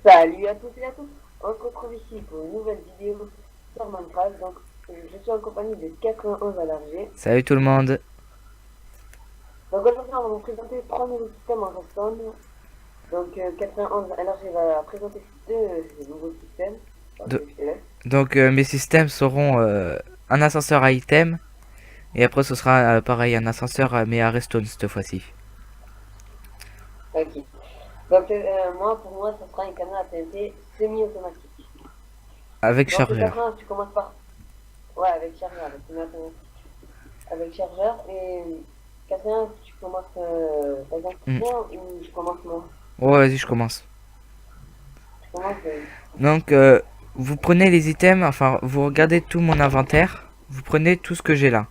Salut à tous et à tous, on se retrouve ici pour une nouvelle vidéo sur Minecraft. Donc, je suis en compagnie de 91 à l'RG. Salut tout le monde. Donc aujourd'hui, on va vous présenter trois nouveaux systèmes en redstone. Donc 91 à l'RG va présenter deux nouveaux systèmes. Donc, Do- je te laisse. Mes systèmes seront un ascenseur à item et après ce sera pareil un ascenseur mais à redstone cette fois-ci. Ok. Donc moi, pour moi, ça sera un canal à TNT semi-automatique. Avec Donc chargeur. 91, tu commences par... Ouais, avec chargeur, avec semi-automatique. Avec chargeur et 91, tu commences par exemple Hmm. moi ou je commence moi. Ouais, vas-y, je commence. Je commence Donc vous prenez les items, enfin vous regardez tout mon inventaire, vous prenez tout ce que j'ai là.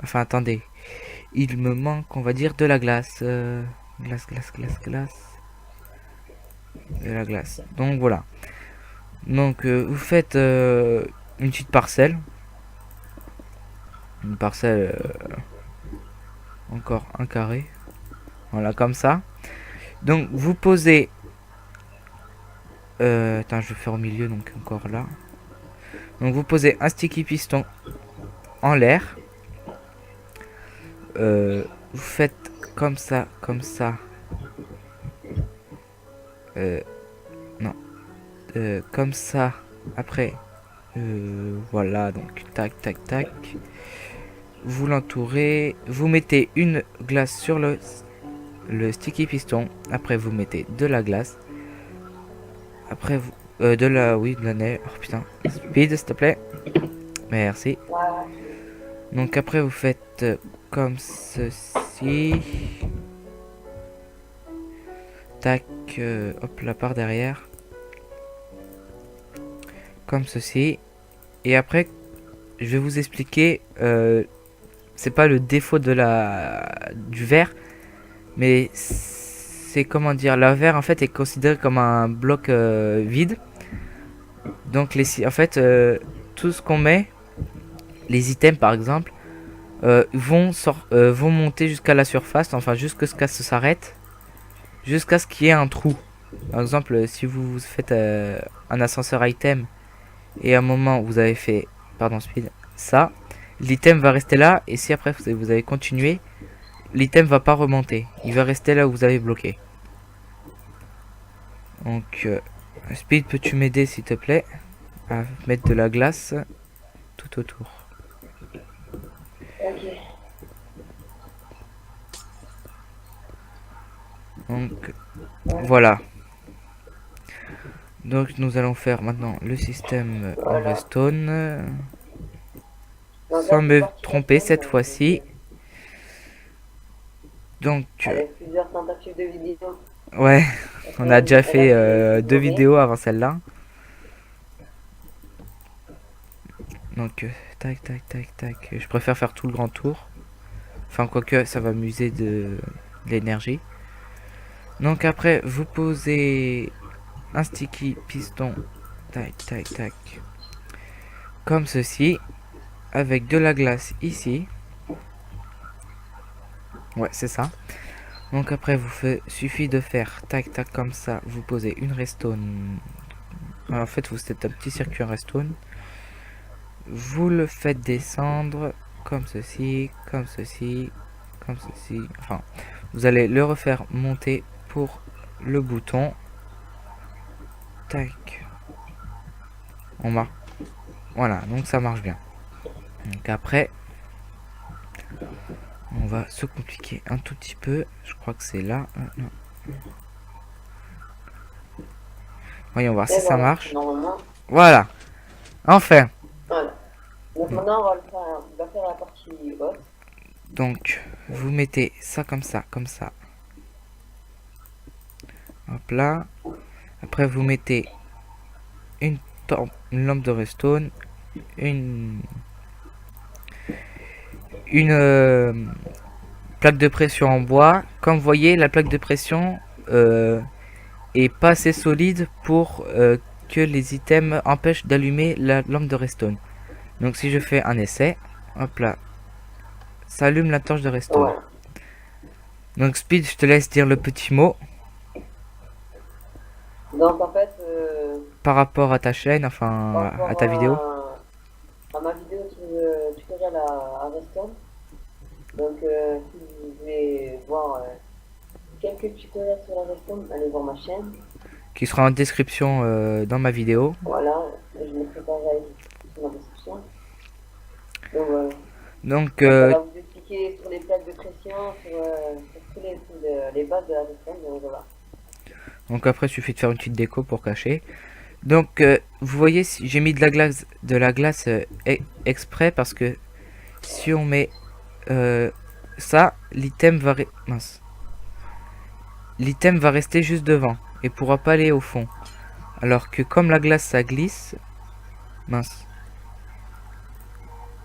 Enfin attendez, il me manque on va dire de la glace. Glace. De la glace. Donc voilà. Donc vous faites une petite parcelle. Une parcelle encore un carré. Voilà comme ça. Donc vous posez... attends, je vais faire au milieu, donc encore là. Donc vous posez un sticky piston en l'air. Vous faites comme ça, comme ça. Euh, non, comme ça. Après, voilà, donc tac, tac, tac. Vous l'entourez. Vous mettez une glace sur le sticky piston. Après, vous mettez de la glace. Après, vous... de la... Oui, de la neige. Oh putain. Speed, s'il te plaît. Merci. voilà. Donc après vous faites comme ceci. Tac, hop là par derrière. Comme ceci. Et après, je vais vous expliquer. C'est pas le défaut de du verre. Mais c'est comment dire. La verre en fait est considéré comme un bloc vide. Donc en fait, tout ce qu'on met, les items par exemple, vont monter jusqu'à la surface. Enfin jusqu'à ce que ça s'arrête. Jusqu'à ce qu'il y ait un trou. Par exemple, si vous faites un ascenseur item et à un moment vous avez fait, pardon, speed, ça, l'item va rester là et si après vous avez continué, l'item va pas remonter. Il va rester là où vous avez bloqué. Donc, speed, peux-tu m'aider s'il te plaît à mettre de la glace tout autour. Ok. Donc, voilà. Donc, nous allons faire maintenant le système en Voilà. redstone. Donc là, Sans c'est me parti tromper redstone. cette Donc, fois-ci. Donc, avec plusieurs tentatives de vidéo. ouais, on a déjà fait LRG et deux Gromé. vidéos avant celle-là. Donc, tac, tac, tac, tac. Je préfère faire tout le grand tour. Enfin, quoique, ça va m'user de l'énergie. Donc, après, vous posez un sticky piston. Tac, tac, tac. Comme ceci. Avec de la glace ici. Ouais, c'est ça. Donc, après, suffit de faire tac, tac, comme ça. Vous posez une redstone. En fait, vous faites un petit circuit en redstone. Vous le faites descendre comme ceci, comme ceci, comme ceci. Enfin, vous allez le refaire monter pour le bouton. Tac. On marque. Voilà, donc ça marche bien. Donc après, on va se compliquer un tout petit peu. Je crois que c'est là. Non. Voyons voir si Et ça voilà, marche. normalement. Voilà. Enfin. Voilà. Donc maintenant, on va, on va faire la partie haute. Donc, vous mettez ça comme ça, comme ça. Hop là. Après, vous mettez une, une lampe de redstone, une une plaque de pression en bois. Comme vous voyez, la plaque de pression est pas assez solide pour que les items empêchent d'allumer la lampe de redstone. Donc si je fais un essai, hop là, ça allume la torche de redstone. Voilà. Donc Speed, je te laisse dire le petit mot. Donc en fait, par rapport à ta chaîne, par enfin à rapport ta vidéo. à ma vidéo tutoriel à Redstone, donc si vous voulez voir quelques tutoriels sur la Redstone, allez voir ma chaîne. Qui sera en description dans ma vidéo. Voilà, je mettrai pareil sur la description. Donc voilà. Donc, Donc, ça va vous expliquer sur les plaques de pression, sur tous les trucs les bases de la Redstone, donc voilà. après, il suffit de faire une petite déco pour cacher. Donc, vous voyez, j'ai mis de la glace exprès parce que si on met ça, l'item va rester juste devant et pourra pas aller au fond. Alors que comme la glace ça glisse, mince,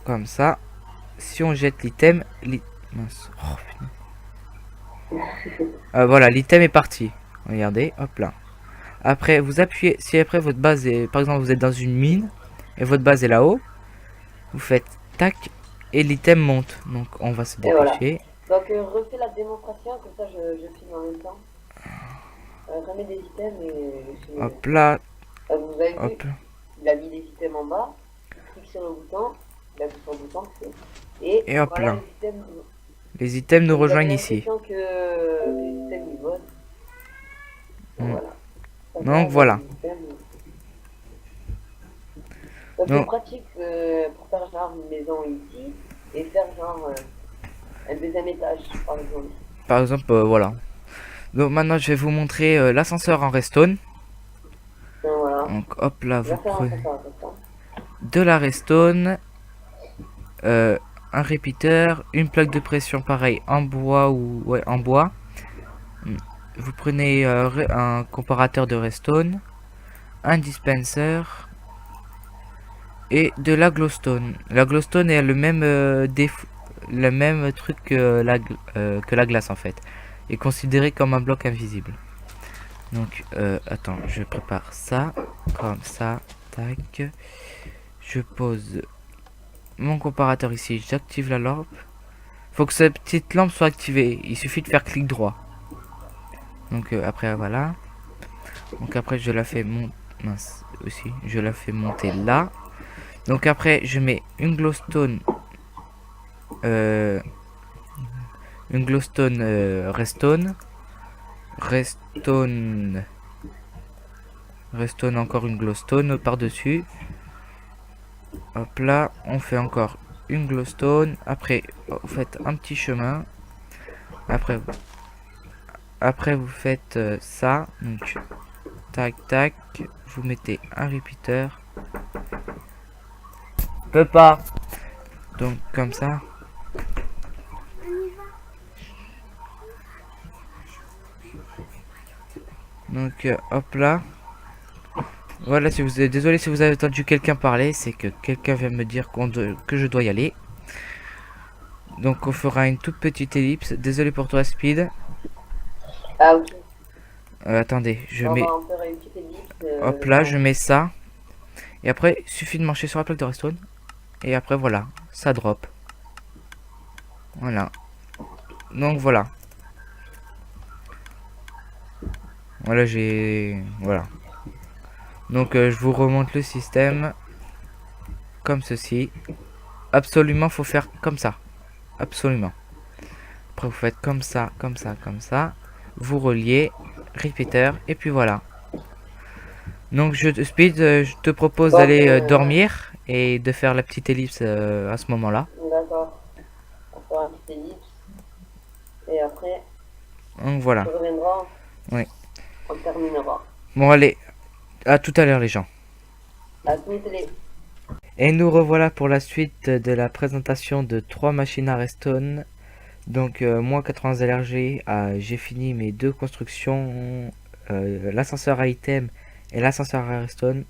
comme ça, si on jette l'item, mince, oh, putain. Voilà, l'item est parti. Regardez, hop là. Après, vous appuyez, si après votre base est, par exemple, vous êtes dans une mine et votre base est là-haut, vous faites tac et l'item monte. Donc, on va se Et voilà. dépêcher. Donc refais la démonstration, comme ça je filme en même temps. Remets des items et je filme. Hop là, Vous avez vu, hop. il a mis des items en bas, il clique sur le bouton, il appuie sur le bouton, et Et hop voilà là. les items. Les items nous Vous avez rejoignent ici. l'impression que les items ils volent. Donc, Mm. voilà. Ça Donc va, voilà. les items. Donc c'est Donc, pratique pour faire genre une maison ici et faire genre un deuxième étage par exemple. par exemple, voilà. Donc maintenant, je vais vous montrer l'ascenseur en redstone. Donc voilà. Donc hop là, Je vais vous faire un prenez peu ça. de la redstone, un repeater, une plaque de pression pareil en bois ou ouais en bois. Vous prenez un comparateur de redstone, un dispenser et de la glowstone. La glowstone est le même le même truc que la glace en fait. Est considéré comme un bloc invisible. Donc attends, je prépare ça comme ça, tac. Je pose mon comparateur ici, j'active la lampe. Faut que cette petite lampe soit activée. Il suffit de faire clic droit. Donc après voilà. Donc après je la fais monter. Mince aussi. Je la fais monter là. Donc après je mets une glowstone. Une glowstone redstone. Redstone. Redstone encore une glowstone par dessus. Hop là. On fait encore une glowstone. Après vous faites un petit chemin. Après vous faites ça. Donc tac tac. Vous mettez un repeater. Peut pas. Donc comme ça. Donc hop là. Voilà, si vous êtes désolé si vous avez entendu quelqu'un parler, c'est que quelqu'un vient me dire que je dois y aller. Donc on fera une toute petite ellipse. Désolé pour toi Speed. Ah ok. Attendez, je On mets va en faire une petite ellipse. hop là, je mets ça. Et après, il suffit de marcher sur la plaque de redstone. Et après voilà, ça drop. Voilà. Donc voilà. Voilà, voilà. Donc je vous remonte le système comme ceci. Absolument, faut faire comme ça. Absolument. Après vous faites comme ça, comme ça, comme ça. Vous reliez, repeater, et puis voilà. Donc Speed, je te propose Donc, d'aller dormir et de faire la petite ellipse à ce moment-là. d'accord. On fera une petite ellipse. Et après, Donc tu voilà. reviendras. Oui. On terminera. Bon allez, à tout à l'heure les gens. À toutes les. Et nous revoilà pour la suite de la présentation de 3 machines à redstone. Donc moi 80 LRG, j'ai fini mes 2 constructions, l'ascenseur à item et l'ascenseur à redstone.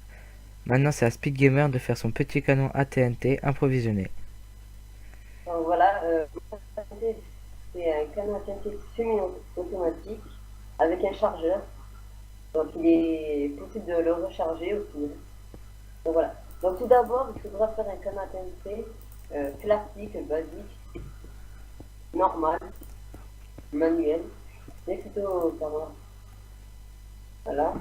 Maintenant c'est à Speed Gamer de faire son petit canon à TNT improvisionné. Donc voilà, c'est un canon à TNT semi-automatique avec un chargeur. Donc il est possible de le recharger aussi. Donc voilà. Donc tout d'abord, il faudra faire un canon à TNT classique, basique, normal, manuel. C'est plutôt par là. Voilà.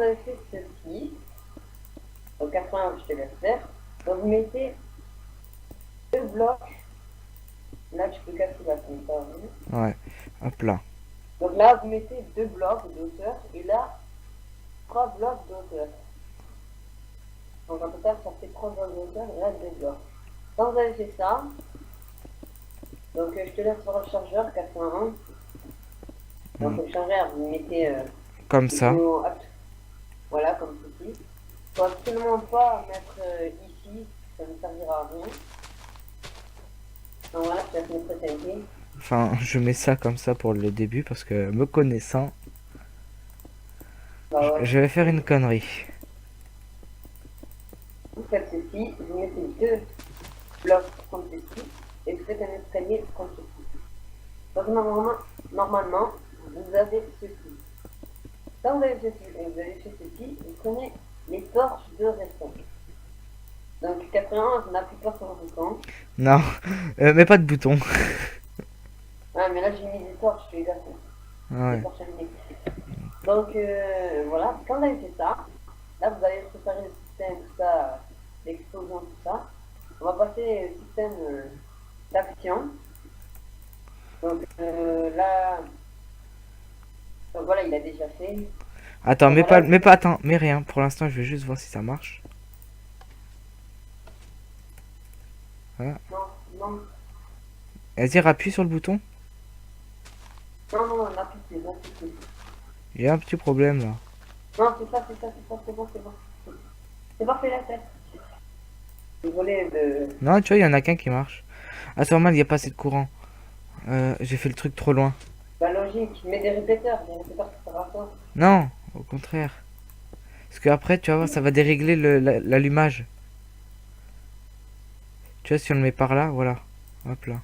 avez fait ceci, donc 81, je te laisse faire. Donc vous mettez deux blocs. Là, tu peux casser la pas. Ouais, hop là. Donc là, vous mettez deux blocs d'auteur et là, trois blocs d'auteur. Donc en total, ça fait trois blocs d'auteur et là, deux blocs. Quand vous avez fait ça, donc je te laisse voir le chargeur 81. Donc le chargeur, vous mettez Comme ça. voilà, comme ceci. Il ne faut absolument pas mettre ici, ça ne servira à rien. Donc voilà, je laisse mettre TNT. Enfin, je mets ça comme ça pour le début parce que me connaissant, Bah ouais. je vais faire une connerie. Vous faites ceci, vous mettez deux blocs comme ceci et vous faites un escalier comme ceci. Donc normalement, vous avez ceci. Quand vous avez fait ceci, vous prenez les torches de restant. Donc 81, n'appuie pas sur le bouton. Non, mais pas de bouton. Ah, mais là j'ai mis des torches, je suis gâté. Ouais. Des torches allumées. Donc voilà, quand vous avez fait ça, là vous allez préparer le système, tout ça, l'explosion, tout ça. On va passer au système d'action. Donc là, donc voilà, il a déjà fait. Attends, Donc, voilà, attends, mais rien. Pour l'instant, je vais juste voir si ça marche. Voilà. non, non, Vas-y, appuie sur le bouton. non, non, on appuie plus, appuie plus. Il y a un petit problème là. Non, c'est ça, c'est bon, c'est bon. C'est parfait la tête. Désolé de... Non, tu vois, il y en a qu'un qui marche. Ah, c'est normal, il n'y a pas assez de courant. J'ai fait le truc trop loin. Bah logique, mets des répéteurs qui servent à quoi? Non, au contraire. Parce que après, tu vas voir, ça va dérégler l'allumage. Tu vois, si on le met par là, voilà. Hop là.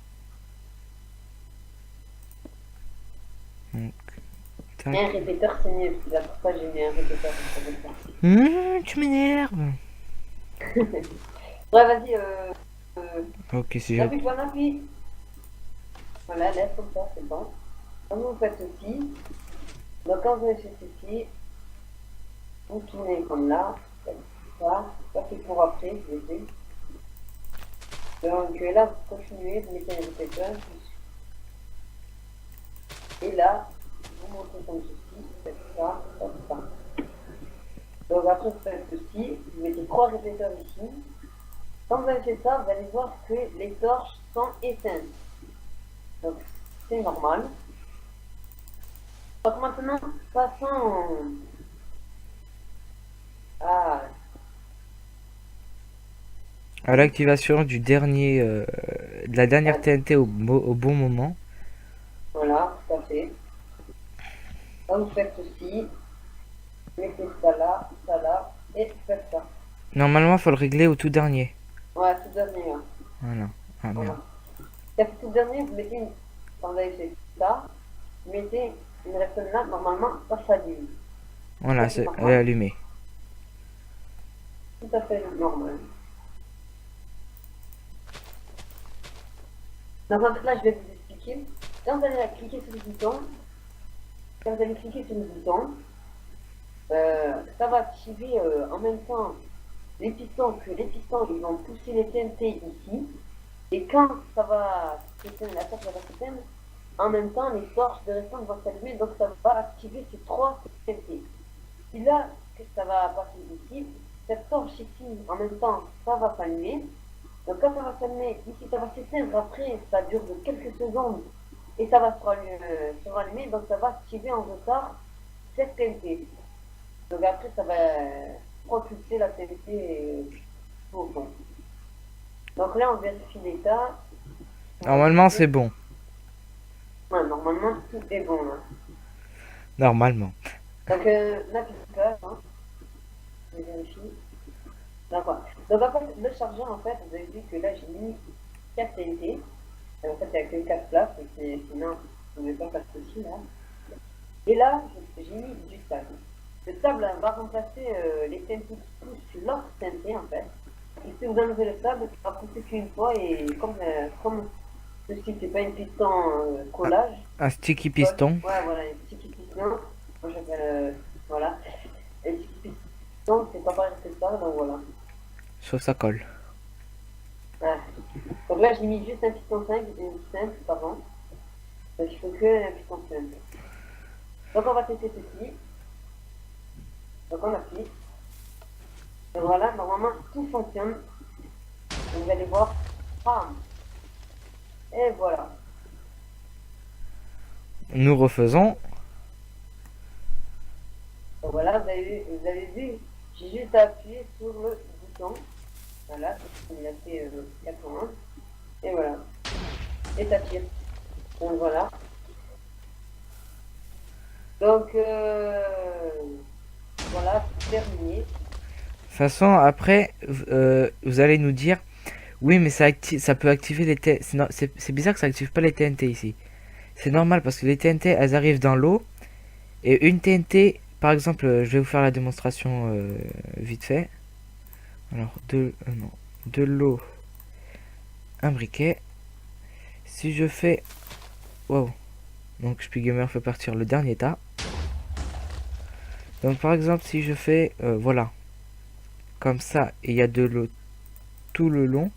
Donc, tac. Un répéteur c'est mieux, c'est pourquoi j'ai mis un répéteur comme ça. Tu m'énerves. Ouais, vas-y, Ok, si j'ai... appuie, toi, appuie. Voilà, laisse comme ça, c'est bon. Quand vous faites ceci, donc quand vous avez fait ceci, vous tournez comme là, ça c'est pour après, je vais dire. Donc là, vous continuez, vous mettez un répéteur. Et là, vous montez comme ceci, vous faites ça, ça, ça. Donc après, vous faites ceci, vous mettez trois répéteurs ici. Quand vous avez fait ça, vous allez voir que les torches sont éteintes. Donc c'est normal. Donc maintenant, passons à... à l'activation du dernier... de la dernière TNT au bon moment. Voilà, tout à fait. Quand vous faites ceci, mettez ça là, et vous faites ça. Normalement, faut le régler au tout dernier. Voilà, tout dernier. Hein. Voilà. Ah merde. Voilà. Et tout dernier, vous mettez une... Quand vous avez fait ça, vous mettez une répète là, normalement, ça s'allume. Voilà, Ça, c'est elle est allumée. tout à fait normal. Donc en fait, là, je vais vous expliquer. Quand vous allez cliquer sur le bouton, quand vous allez cliquer sur le bouton, ça va activer en même temps les pistons, que les pistons ils vont pousser les TNT ici. Et quand ça va s'éteindre, la torche va s'éteindre, en même temps les torches de restante vont s'allumer, donc ça va activer ces trois TNT. Et là, que ça va passer ici, cette torche ici, en même temps, ça va s'allumer. Donc quand ça va s'allumer, ici ça va s'éteindre, après ça dure de quelques secondes et ça va se rallumer, donc ça va activer en retard cette TNT. Donc après ça va propulser la TNT au fond. Donc là on vérifie l'état. Normalement, c'est bon. Ouais, normalement tout est bon là. Normalement. Donc l'applicateur, hein, je vérifie. D'accord. Donc en fait le chargeur en fait, vous avez vu que là j'ai mis 4 TNT. En fait, il n'y a que 4 places, sinon, vous ne pouvez pas faire ceci, là. Et là, j'ai mis du sable. Le sable va remplacer les TNT qui poussent sur l'autre TNT, en fait. Et si vous enlevez le sable, ça va pousser qu'une fois, et comme ceci, c'est pas une piston collage. Un sticky piston. Ouais, voilà, un sticky piston. Moi, j'appelle, voilà. Un sticky piston, c'est pas pareil que ça, donc voilà. Sauf ça colle. Ouais. Donc là, j'ai mis juste un piston simple, pardon. Donc il faut que un piston simple. Donc on va tester ceci. Donc on appuie. Et voilà, normalement tout fonctionne. Vous allez voir. Bam. Et voilà. Nous refaisons. Donc voilà, vous avez vu, j'ai juste appuyé sur le bouton. Voilà, il a fait 80. Et voilà. Et ça tire. Donc voilà. Donc voilà, c'est terminé. De toute façon, après, vous allez nous dire, oui, mais ça peut activer les TNT. C'est bizarre que ça active pas les TNT ici. C'est normal parce que les TNT, elles arrivent dans l'eau. Et une TNT, par exemple, je vais vous faire la démonstration vite fait. Alors, non, de l'eau, un briquet. Si je fais... Wow. Donc, Spiegelmer fait partir le dernier tas. Donc, par exemple, si je fais... voilà. Comme ça, et il y a de l'eau tout le long.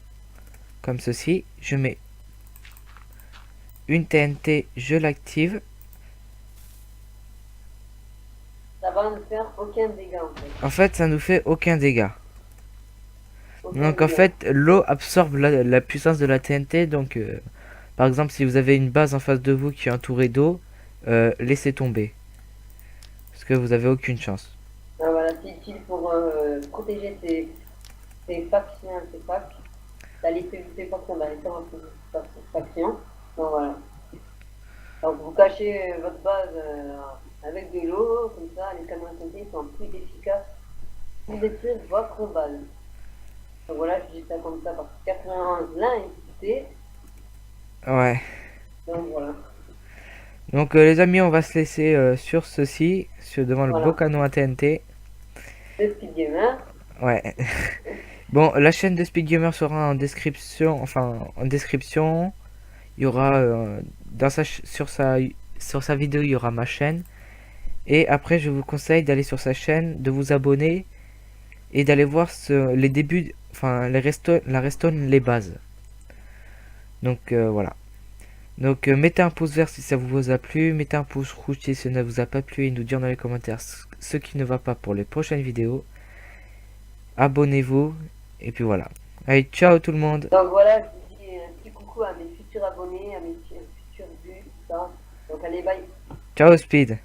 Comme ceci. Je mets une TNT, je l'active. Ça va ne faire aucun dégât en fait. En fait, ça nous fait aucun dégât. Aucun Donc, en dégât. fait, l'eau absorbe la puissance de la TNT. Donc, par exemple, si vous avez une base en face de vous qui est entourée d'eau, laissez tomber. Parce que vous avez aucune chance. Ah, voilà, c'est utile pour protéger ses factions, ses packs. T'as les factions, bah, les factions. Donc voilà. Donc vous cachez votre base avec de l'eau, comme ça les canons TNT sont plus efficaces pour détruire votre base. Donc voilà, je dis ça comme ça parce que 91 l'a incité. Ouais. Donc voilà. Donc, les amis, on va se laisser sur ceci, devant le beau Voilà. canon à TNT. Le Speed Gamer. Ouais. Bon, la chaîne de Speed Gamer sera en description. Enfin, en description. Il y aura sur sa vidéo, il y aura ma chaîne. Et après, je vous conseille d'aller sur sa chaîne, de vous abonner et d'aller voir les débuts, enfin la restone, les bases. Donc voilà. Donc mettez un pouce vert si ça vous a plu, mettez un pouce rouge si ça ne vous a pas plu et nous dire dans les commentaires ce qui ne va pas pour les prochaines vidéos. Abonnez-vous et puis voilà. Allez, ciao tout le monde. Donc voilà, je vous dis un petit coucou à mes futurs abonnés, à mes futurs vues, tout ça. Donc allez, bye. Ciao Speed.